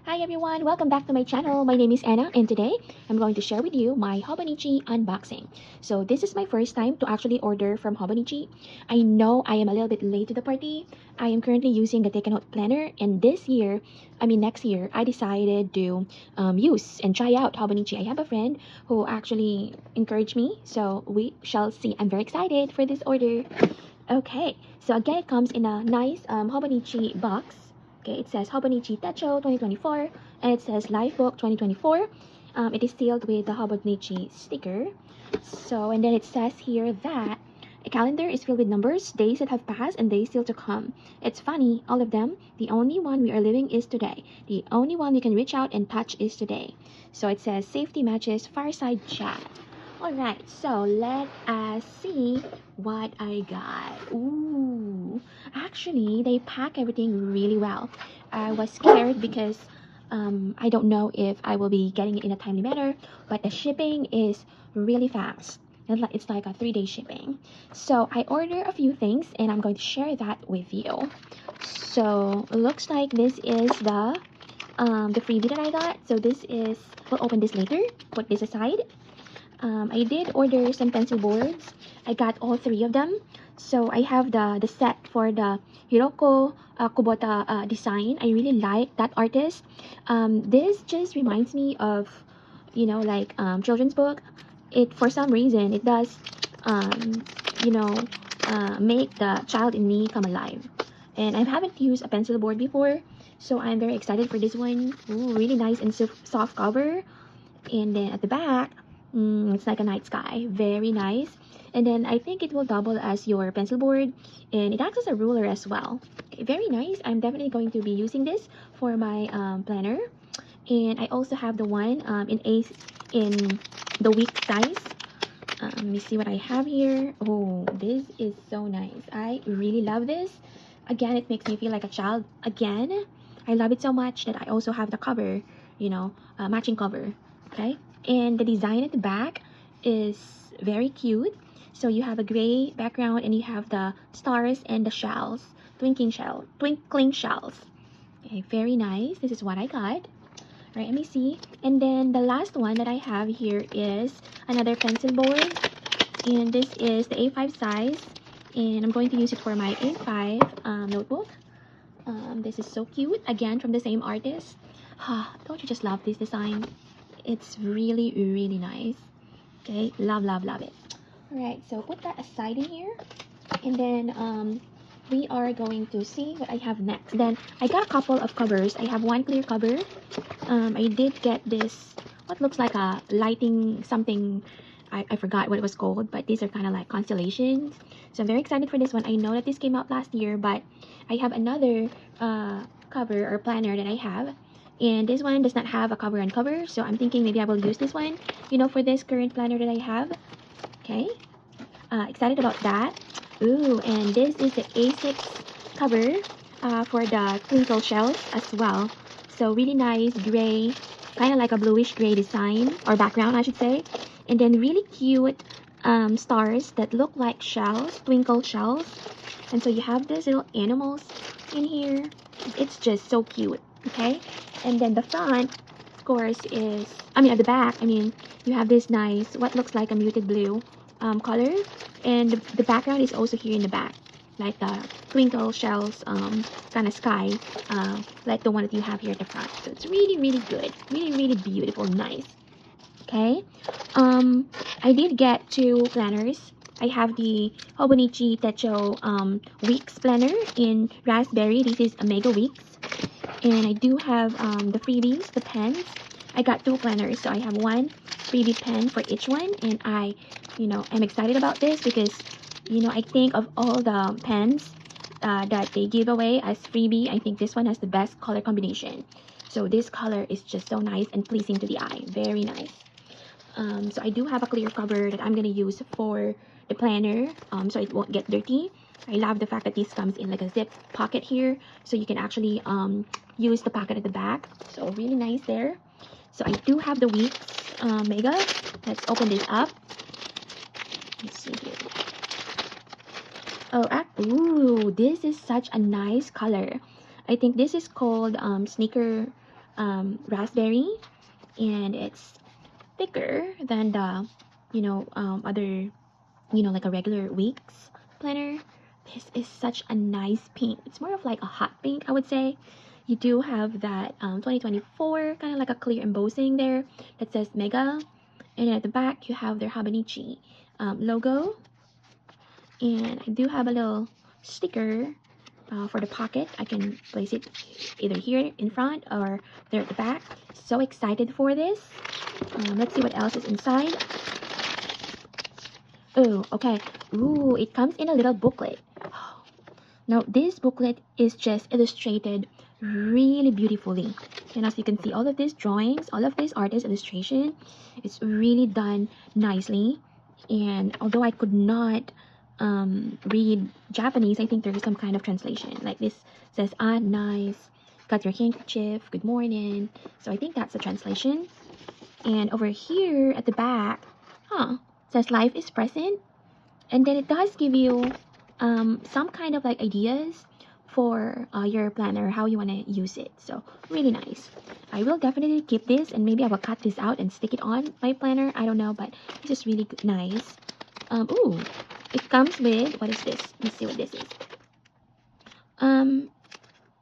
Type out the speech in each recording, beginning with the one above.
Hi everyone, welcome back to my channel. My name is Anna and today I'm going to share with you my Hobonichi unboxing. So this is my first time to actually order from Hobonichi. I know I am a little bit late to the party. I am currently using the Take a Note planner, and next year, I decided to use and try out Hobonichi. I have a friend who actually encouraged me, so we shall see. I'm very excited for this order. Okay, so again, it comes in a nice Hobonichi box. Okay, it says Hobonichi Techo 2024, and it says Live Book 2024. It is sealed with the Hobonichi sticker. So, and then it says here that a calendar is filled with numbers, days that have passed, and days still to come. It's funny, all of them. The only one we are living is today. The only one we can reach out and touch is today. So it says Safety Matches Fireside Chat. Alright, so let us see what I got. Ooh, actually, they pack everything really well. I was scared because I don't know if I will be getting it in a timely manner, but the shipping is really fast. It's like a 3-day shipping. So I ordered a few things and I'm going to share that with you. So it looks like this is the freebie that I got. So this is, we'll open this later, put this aside. I did order some pencil boards. I got all 3 of them. So I have the set for the Hiroko Kubota design. I really like that artist. This just reminds me of, like children's book. It, for some reason, it does, um, you know, make the child in me come alive. And I haven't used a pencil board before, so I'm very excited for this one. Ooh, really nice and soft cover. And then at the back, it's like a night sky, very nice. And then I think it will double as your pencil board, and it acts as a ruler as well. Okay, very nice. I'm definitely going to be using this for my planner. And I also have the one in the week size. Let me see what I have here. Oh, this is so nice. I really love this. Again, it makes me feel like a child again. I love it so much that I also have the cover, matching cover. Okay, and the design at the back is very cute. So you have a gray background and you have the stars and the shells, twinkling shells. Okay, very nice. This is what I got. All right, let me see. And then the last one that I have here is another pencil board, and this is the A5 size, and I'm going to use it for my A5 notebook. This is so cute, again from the same artist. Don't you just love this design? It's really, really nice. Okay, love, love, love it. All right, so put that aside in here, and then we are going to see what I have next. Then I got a couple of covers. I have one clear cover. I did get this, what looks like a lighting something. I forgot what it was called, but these are kind of like constellations. So I'm very excited for this one. I know that this came out last year, but I have another cover or planner that I have. And this one does not have a cover and cover, so I'm thinking maybe I will use this one, for this current planner that I have. Okay, excited about that. Ooh, and this is the A6 cover for the twinkle shells as well. So really nice gray, kind of like a bluish gray design, or background I should say. And then really cute stars that look like shells, twinkle shells. And so you have these little animals in here. It's just so cute, okay? And then the front, of course, at the back, you have this nice, what looks like a muted blue color. And the background is also here in the back, like the twinkle shells kind of sky, like the one that you have here at the front. So it's really, really good. Really, really beautiful, nice. Okay. I did get 2 planners. I have the Hobonichi Techo Weeks planner in raspberry. This is a mega weeks. And I do have the freebies, the pens. I got 2 planners, so I have one freebie pen for each one. And I'm excited about this because, I think of all the pens that they give away as freebie, I think this one has the best color combination. So this color is just so nice and pleasing to the eye. Very nice. So I do have a clear cover that I'm going to use for the planner so it won't get dirty. I love the fact that this comes in like a zip pocket here, so you can actually use the pocket at the back. So really nice there. So I do have the Weeks Mega. Let's open this up. Let's see here. Ooh, this is such a nice color. I think this is called sneaker raspberry, and it's thicker than the other like a regular weeks planner. This is such a nice pink. It's more of like a hot pink, I would say. You do have that 2024 kind of like a clear embossing there that says Mega, and then at the back you have their Hobonichi logo, and I do have a little sticker for the pocket. I can place it either here in front or there at the back. So excited for this. Let's see what else is inside. Oh, okay. Ooh, it comes in a little booklet. Now, this booklet is just illustrated really beautifully. And as you can see, all of these drawings, all of this artist illustration, it's really done nicely. And although I could not read Japanese, I think there is some kind of translation. Like this says, ah, nice, got your handkerchief, good morning. So I think that's the translation. And over here at the back, says life is present. And then it does give you some kind of like ideas for your planner, how you want to use it. So really nice. I will definitely keep this, and maybe I will cut this out and stick it on my planner. I don't know, but this is really nice. Ooh, it comes with, what is this? Let's see what this is.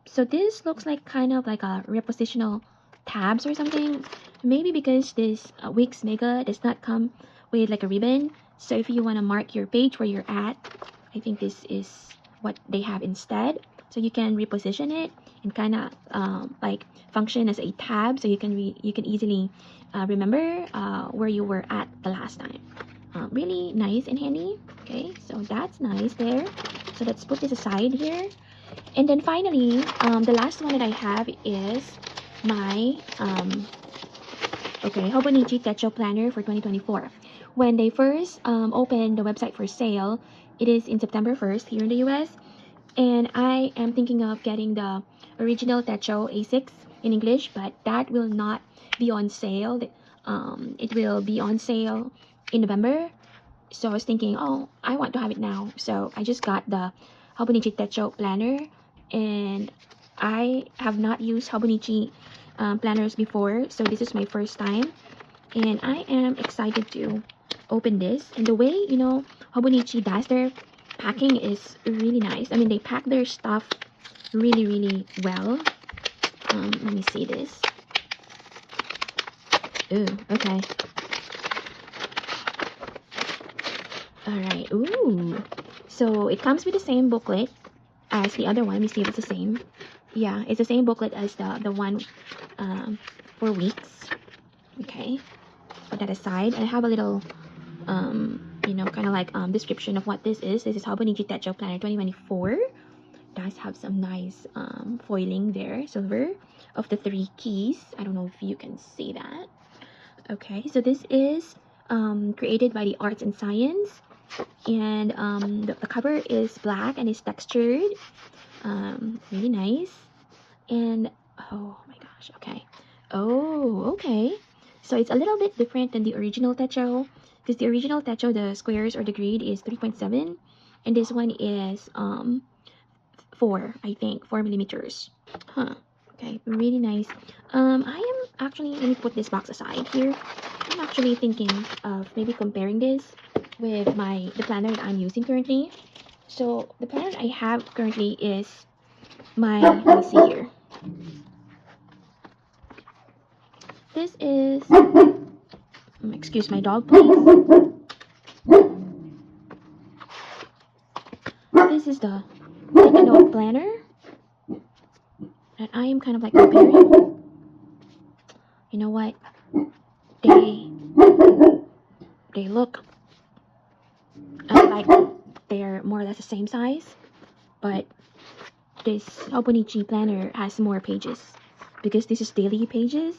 So this looks like kind of like a repositional tabs or something. Maybe because this Wix Mega does not come with like a ribbon. So if you want to mark your page where you're at, I think this is what they have instead. So you can reposition it and kind of like function as a tab, so you can easily remember where you were at the last time. Really nice and handy. Okay, so that's nice there. So let's put this aside here. And then finally, the last one that I have is my Hobonichi Techo Planner for 2024. When they first opened the website for sale, it is in September 1st here in the US. And I am thinking of getting the original Techo A6 in English, but that will not be on sale. It will be on sale in November. So I was thinking, oh, I want to have it now. So I just got the Hobonichi Techo Planner, and I have not used Hobonichi planners before, so this is my first time, and I am excited to open this. And the way Hobonichi does their packing is really nice. I mean, they pack their stuff really well. Let me see this. Ooh, okay. Alright, ooh. So it comes with the same booklet as the other one. Let me see if it's the same. Yeah, it's the same booklet as the one for weeks. Okay, put that aside. And I have a little kind of like description of what this is. This is Hobonichi Techo Planner 2024. Does have some nice foiling there, silver, of the 3 keys. I don't know if you can see that. Okay, so this is created by the Arts and Science, and the cover is black and is textured. Really nice. And oh my gosh, okay. Oh, okay. So it's a little bit different than the original Techo, because the original Techo, the squares or the grid is 3.7, and this one is 4, I think, 4 millimeters. Okay, really nice. I am actually, let me put this box aside here. I'm actually thinking of maybe comparing this with the planner that I'm using currently. So the planner I have currently is let me see here. This is, excuse my dog, please. This is the Take a Note planner that I am kind of like comparing. You know what? They look like they're more or less the same size, but this Hobonichi planner has more pages because this is daily pages,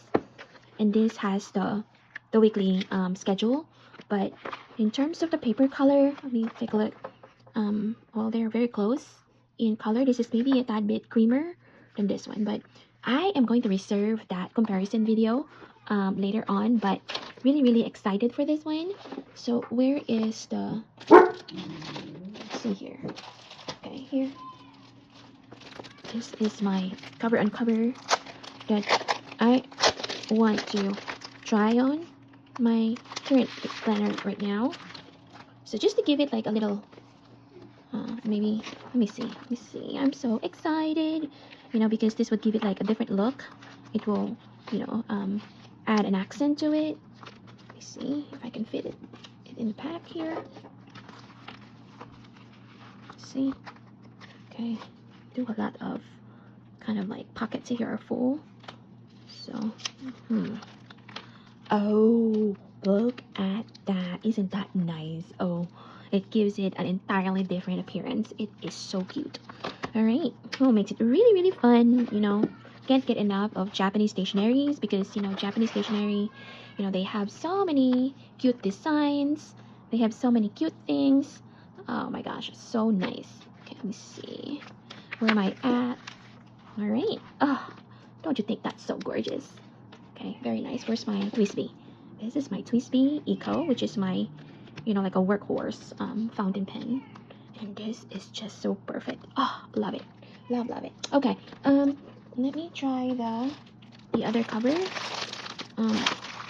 and this has the weekly schedule. But in terms of the paper color, let me take a look. Well, they're very close in color. This is maybe a tad bit creamer than this one, but I am going to reserve that comparison video later on. But really excited for this one. So where is the, let's see here. Okay, here. This is my cover on cover that I want to try on my current planner right now. So just to give it like a little, maybe, let me see. I'm so excited, you know, because this would give it like a different look. It will, you know, add an accent to it. Let me see if I can fit it in the pack here. See, okay, do a lot of kind of like pockets here are full. So, oh, look at that. Isn't that nice? Oh, it gives it an entirely different appearance. It is so cute. All right. Oh, makes it really, really fun. You know, can't get enough of Japanese stationaries because, you know, Japanese stationery, you know, they have so many cute designs. They have so many cute things. Oh my gosh, so nice. Okay, let me see. Where am I at? All right. Oh, don't you think that's so gorgeous? Okay, very nice. Where's my Twisby? This is my Twisby Eco, which is my, you know, like a workhorse fountain pen. And this is just so perfect. Oh, love it. Love it. Okay, let me try the other cover.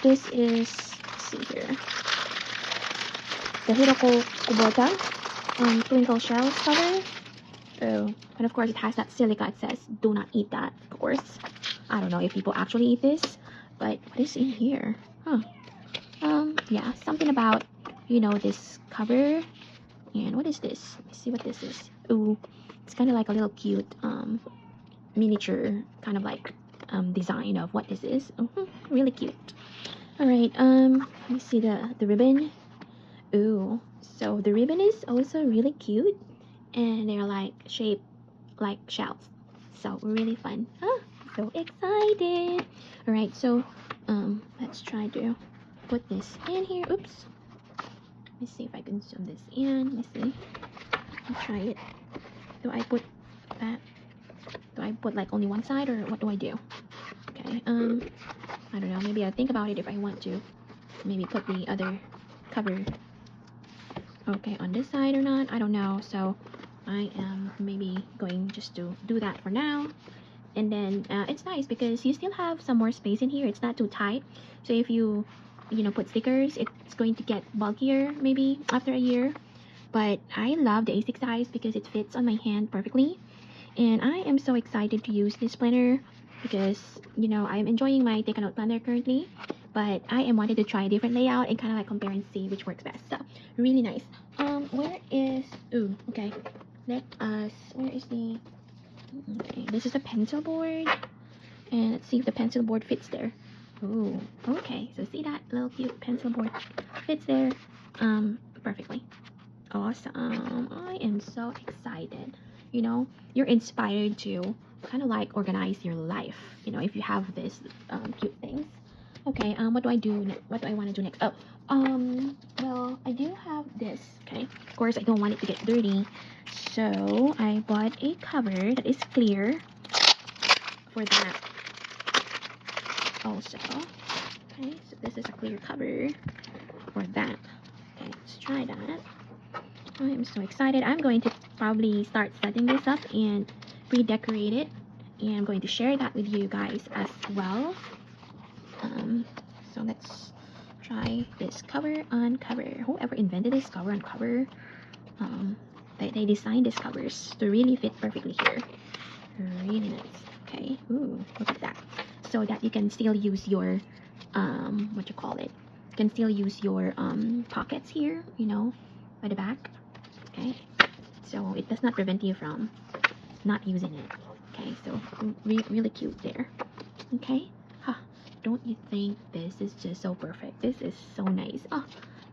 This is, let's see here. The Hiroko Kubota Twinkle Shells cover. Oh, and of course it has that silica. It says, do not eat that, of course. I don't know if people actually eat this, but what is in here? Huh. Yeah, something about, you know, this cover. And what is this? Let me see what this is. Ooh, it's kind of like a little cute miniature kind of like design of what this is. Really cute. All right, let me see the ribbon. Ooh, so the ribbon is also really cute, and they're like shaped like shells, so really fun. So excited. All right, so let's try to put this in here. Oops, let me see if I can zoom this in. Let me see. Let's try it. Do I put that? Do I put like only one side, or what do I do? Okay, I don't know, maybe I'll think about it if I want to maybe put the other cover, okay, on this side or not. I don't know, so I am maybe going just to do that for now. And then it's nice because you still have some more space in here. It's not too tight, so if you know, put stickers, it's going to get bulkier maybe after a year. But I love the A6 size because it fits on my hand perfectly, and I am so excited to use this planner because, you know, I'm enjoying my take a note planner currently, but I am wanting to try a different layout and kind of like compare and see which works best. So really nice. Where is, ooh, okay, let us, where is the, okay, this is a pencil board, and let's see if the pencil board fits there. Ooh, okay, so see that little cute pencil board fits there perfectly. Awesome. I am so excited. You know, you're inspired to kind of like organize your life, you know, if you have this cute things. Okay, what do I do what do I want to do next? Oh, well, I do have this. Okay, of course I don't want it to get dirty, so I bought a cover that is clear for that also. Okay, so this is a clear cover for that. Okay, let's try that. I am so excited. I'm going to probably start setting this up and redecorate it, and I'm going to share that with you guys as well. So let's try this cover on cover. Whoever invented this cover on cover, they designed these covers to really fit perfectly here. Really nice. Okay, ooh, look at that. So that you can still use your what you call it, you can still use your pockets here, you know, by the back. Okay, so it does not prevent you from not using it. Okay, so really cute there. Okay, don't you think this is just so perfect? This is so nice. Oh,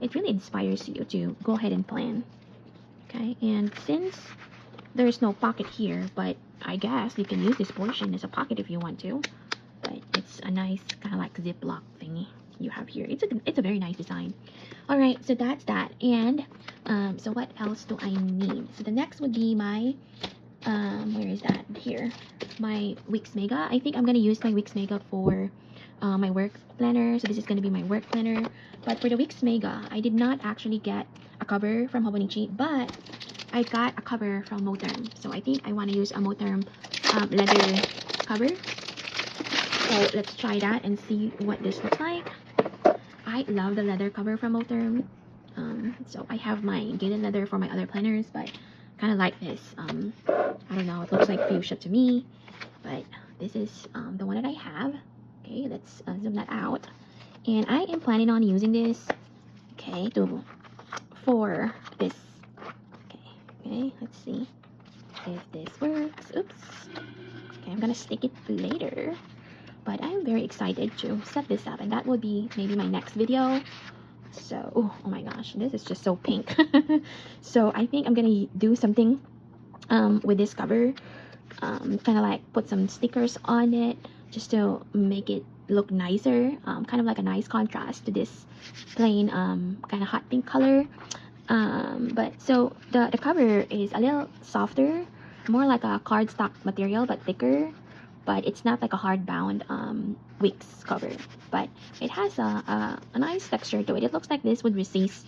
it really inspires you to go ahead and plan. Okay, and since there's no pocket here, but I guess you can use this portion as a pocket if you want to, but it's a nice kind of like Ziploc thingy you have here. It's a very nice design. All right, so that's that. And so what else do I need? So the next would be my where is that? Here, my Wix Mega. I think I'm gonna use my Wix Mega for my work planner. So this is gonna be my work planner. But for the Wix Mega, I did not actually get a cover from Hobonichi, but I got a cover from Moterm. So I think I want to use a Moterm leather cover. So let's try that and see what this looks like. I love the leather cover from Moterm. So I have my gated leather for my other planners, but kind of like this. I don't know, it looks like fuchsia to me, but this is the one that I have. Okay, let's zoom that out. And I am planning on using this, okay, for this. Okay, let's see if this works. Oops. Okay, I'm gonna stick it later. But I'm very excited to set this up, and that would be maybe my next video. So, oh my gosh, this is just so pink. So I think I'm gonna do something with this cover, kind of like put some stickers on it just to make it look nicer, kind of like a nice contrast to this plain kind of hot pink color. But so the cover is a little softer, more like a cardstock material but thicker, but it's not like a hard-bound Wix cover, but it has a nice texture to it. It looks like this would resist,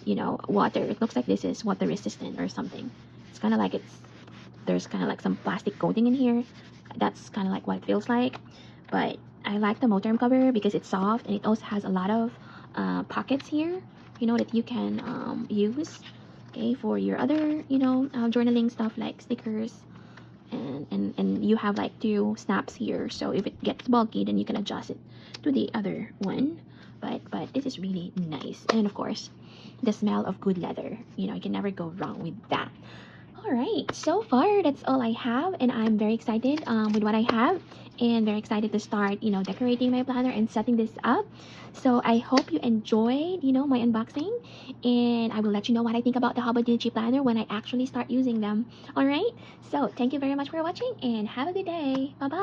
you know, water. It looks like this is water resistant or something. It's kind of like there's kind of like some plastic coating in here. That's kind of like what it feels like. But I like the Moterm cover because it's soft, and it also has a lot of pockets here, you know, that you can use, okay, for your other, you know, journaling stuff like stickers. And you have like 2 snaps here, so if it gets bulky then you can adjust it to the other one. But this is really nice, and of course the smell of good leather, you know, you can never go wrong with that. All right, so far that's all I have, and I'm very excited with what I have, and very excited to start, you know, decorating my planner and setting this up. So I hope you enjoyed, you know, my unboxing, and I will let you know what I think about the Hobonichi planner when I actually start using them. All right, so thank you very much for watching, and have a good day. Bye bye.